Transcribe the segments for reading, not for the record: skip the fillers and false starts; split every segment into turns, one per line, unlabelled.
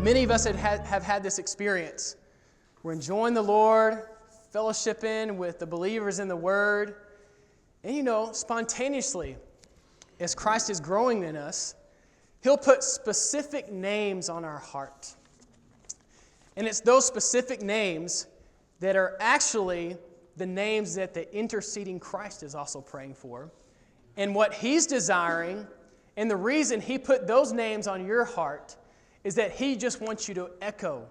Many of us have had this experience. We're enjoying the Lord, fellowshipping with the believers in the Word. And spontaneously, as Christ is growing in us, He'll put specific names on our heart. And it's those specific names that are actually the names that the interceding Christ is also praying for. And what He's desiring, and the reason He put those names on your heart, is that He just wants you to echo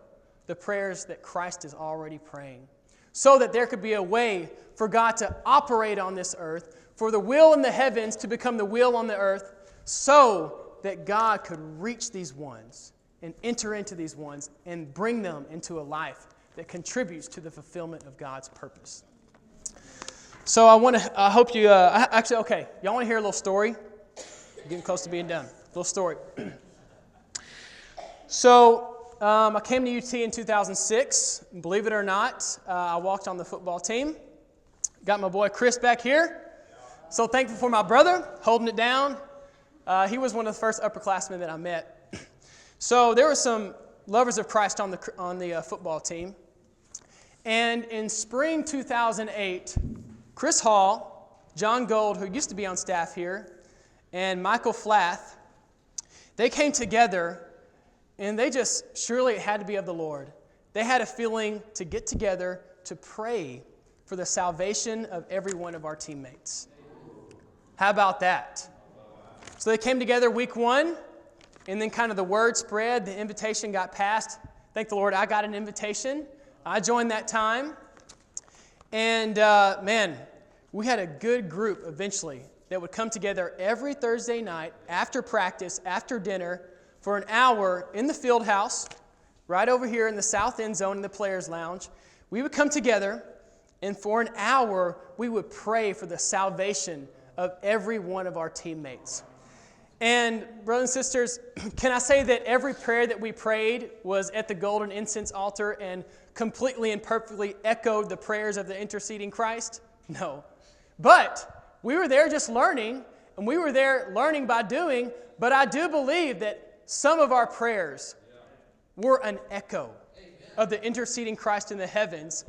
the prayers that Christ is already praying, so that there could be a way for God to operate on this earth, for the will in the heavens to become the will on the earth, so that God could reach these ones and enter into these ones and bring them into a life that contributes to the fulfillment of God's purpose. So I hope you, y'all want to hear a little story? We're getting close to being done. A little story. So I came to UT in 2006. Believe it or not, I walked on the football team. Got my boy Chris back here. So thankful for my brother, holding it down. He was one of the first upperclassmen that I met. So there were some lovers of Christ on the football team. And in spring 2008, Chris Hall, John Gold, who used to be on staff here, and Michael Flath, they came together, and they just, surely it had to be of the Lord. They had a feeling to get together to pray for the salvation of every one of our teammates. How about that? So they came together week 1, and then kind of the word spread, the invitation got passed. Thank the Lord, I got an invitation. I joined that time. And we had a good group eventually that would come together every Thursday night after practice, after dinner, for an hour in the field house, right over here in the south end zone in the players' lounge. We would come together, and for an hour, we would pray for the salvation of every one of our teammates. And brothers and sisters, can I say that every prayer that we prayed was at the golden incense altar and completely and perfectly echoed the prayers of the interceding Christ? No. But we were there just learning, and we were there learning by doing, but I do believe that some of our prayers were an echo of the interceding Christ in the heavens,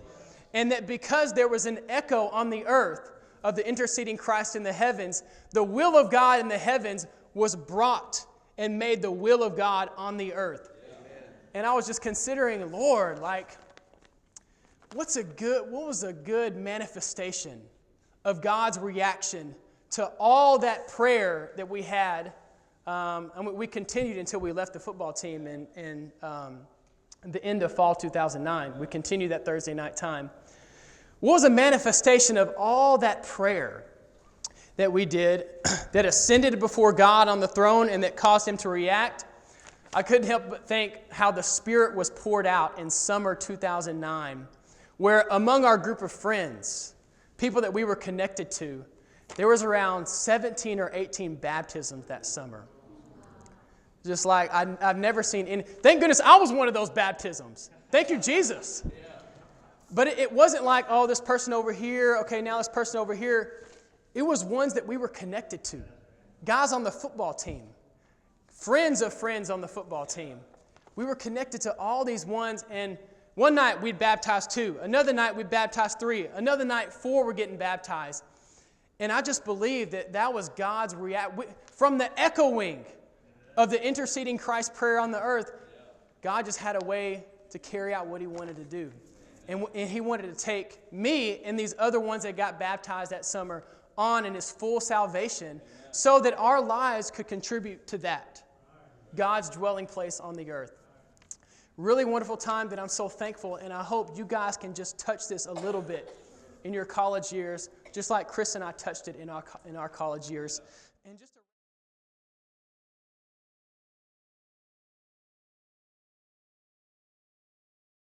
and that because there was an echo on the earth of the interceding Christ in the heavens, the will of God in the heavens was brought and made the will of God on the earth. Amen. And I was just considering, Lord, what was a good manifestation of God's reaction to all that prayer that we had. And we continued until we left the football team in the end of fall 2009. We continued that Thursday night time. What was a manifestation of all that prayer that we did that ascended before God on the throne and that caused Him to react? I couldn't help but think how the Spirit was poured out in summer 2009, where among our group of friends, people that we were connected to, there was around 17 or 18 baptisms that summer. Just like I've never seen any. Thank goodness I was one of those baptisms. Thank you, Jesus. But it wasn't like, oh, this person over here, okay, now this person over here. It was ones that we were connected to. Guys on the football team. Friends of friends on the football team. We were connected to all these ones, and one night we'd baptize 2. Another night we'd baptize 3. Another night 4 were getting baptized. And I just believe that was God's reaction. From the echoing of the interceding Christ prayer on the earth, God just had a way to carry out what He wanted to do. And He wanted to take me and these other ones that got baptized that summer on in His full salvation so that our lives could contribute to that, God's dwelling place on the earth. Really wonderful time that I'm so thankful, and I hope you guys can just touch this a little bit in your college years, just like Chris and I touched it in our college years. And just